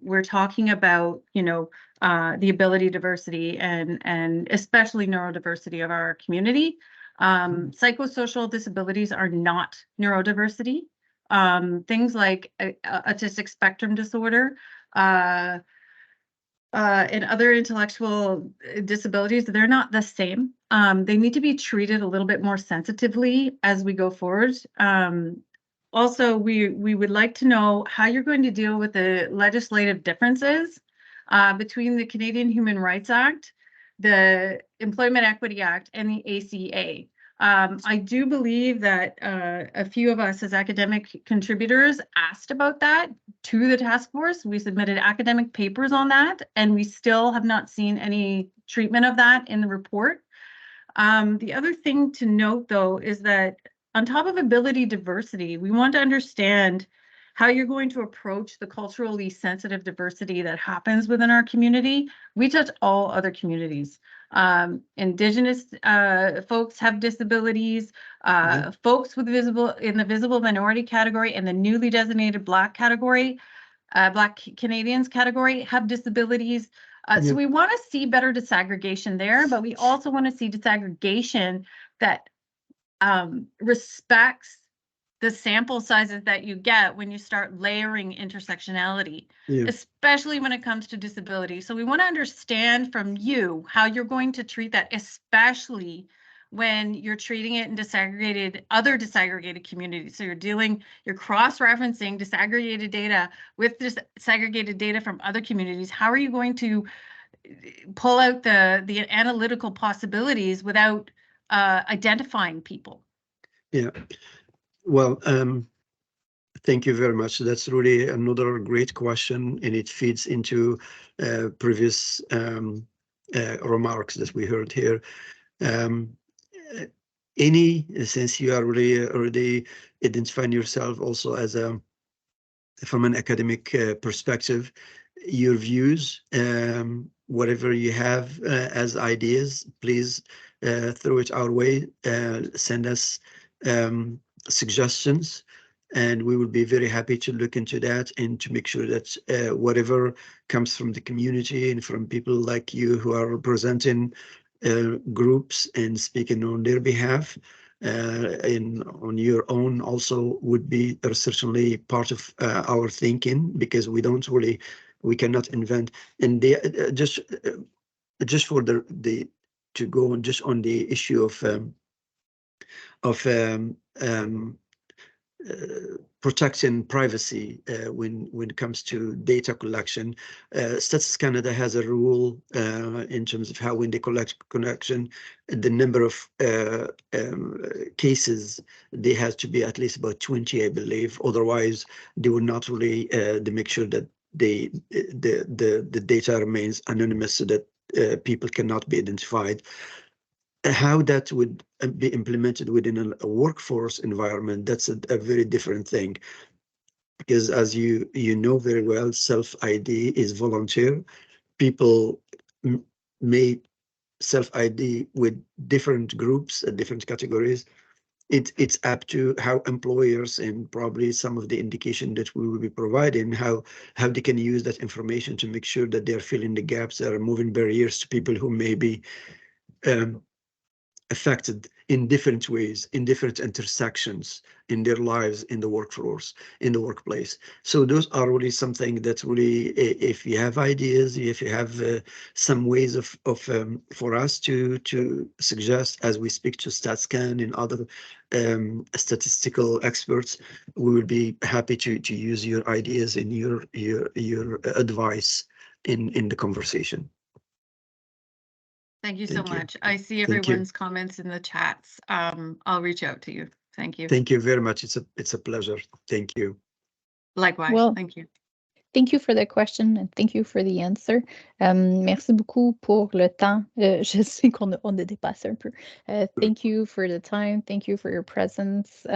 we're talking about, you know, the ability diversity and especially neurodiversity of our community. Psychosocial disabilities are not neurodiversity. Things like autistic spectrum disorder, and other intellectual disabilities, they're not the same. They need to be treated a little bit more sensitively as we go forward. Also, we would like to know how you're going to deal with the legislative differences between the Canadian Human Rights Act, the Employment Equity Act, and the ACA. I do believe that a few of us as academic contributors asked about that to the task force. We submitted academic papers on that, and we still have not seen any treatment of that in the report. The other thing to note, though, is that on top of ability diversity, we want to understand how you're going to approach the culturally sensitive diversity that happens within our community. We touch all other communities. Indigenous folks have disabilities, folks with in the visible minority category and the newly designated Black category, Black Canadians category have disabilities. So we want to see better disaggregation there, but we also want to see disaggregation that respects the sample sizes that you get when you start layering intersectionality, especially when it comes to disability. So we want to understand from you how you're going to treat that, especially when you're treating it in other disaggregated communities. So you're cross-referencing disaggregated data with disaggregated data from other communities. How are you going to pull out the analytical possibilities without identifying people? Yeah. Well, thank you very much. That's really another great question, and it feeds into previous remarks that we heard here. Since you are really already identifying yourself also as from an academic perspective, your views, whatever you have as ideas, please throw it our way. Send us suggestions, and we will be very happy to look into that and to make sure that whatever comes from the community and from people like you who are representing groups and speaking on their behalf. On your own also would be certainly part of our thinking, because we cannot invent. And just for to go on just on the issue of protecting privacy when it comes to data collection. Statistics Canada has a rule in terms of how when they collect connection, the number of cases, they has to be at least about 20, I believe. Otherwise, they will not really they make sure that the data remains anonymous so that people cannot be identified. How that would be implemented within a workforce environment, that's a very different thing. Because as you know very well, self-ID is volunteer. People may self-ID with different groups and different categories. It's up to how employers, and probably some of the indication that we will be providing, how they can use that information to make sure that they're filling the gaps, that are removing barriers to people who may be affected in different ways, in different intersections in their lives, in the workforce, in the workplace. So those are really something that's really, if you have ideas, if you have some ways of for us to suggest as we speak to StatsCan and other statistical experts, we will be happy to use your ideas and your advice in the conversation. Thank you so Thank you. much. I see Thank you. everyone's comments in the chats. I'll reach out to you. Thank you. Thank you very much. It's a pleasure. Thank you. Likewise. Well, thank you. Thank you for the question and thank you for the answer. Merci beaucoup pour le temps. Je sais qu'on a dépassé un peu. Thank you for the time. Thank you for your presence.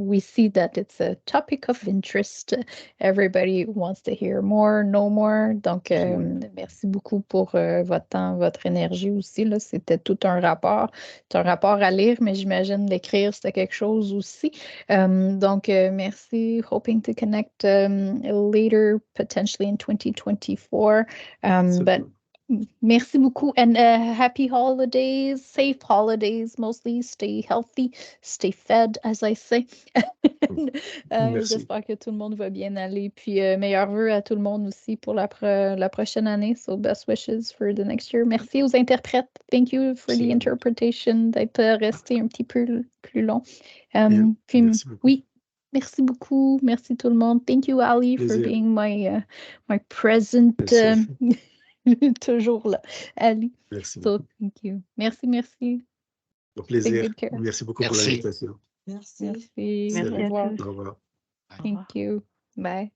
We see that it's a topic of interest. Everybody wants to hear more, know more. Donc, merci beaucoup pour votre temps, votre énergie aussi. Là. C'était tout un rapport. C'est un rapport à lire, mais j'imagine l'écrire, c'était quelque chose aussi. Donc, merci. Hoping to connect later, potentially in 2024. But merci beaucoup and happy holidays, safe holidays, mostly stay healthy, stay fed, as I say. J'espère que tout le monde va bien aller. Puis meilleurs vœux à tout le monde aussi pour la prochaine année. So best wishes for the next year. Merci aux interprètes. Thank you for the interpretation, d'être resté un petit peu plus long. Puis oui. Merci beaucoup. Merci tout le monde. Thank you, Ali, for being my present. Toujours là, Ali. Merci so, thank you. Merci. Au plaisir. Take good care. Merci beaucoup pour l'invitation. Merci. Merci. Au revoir. Au revoir. Thank you. Bye.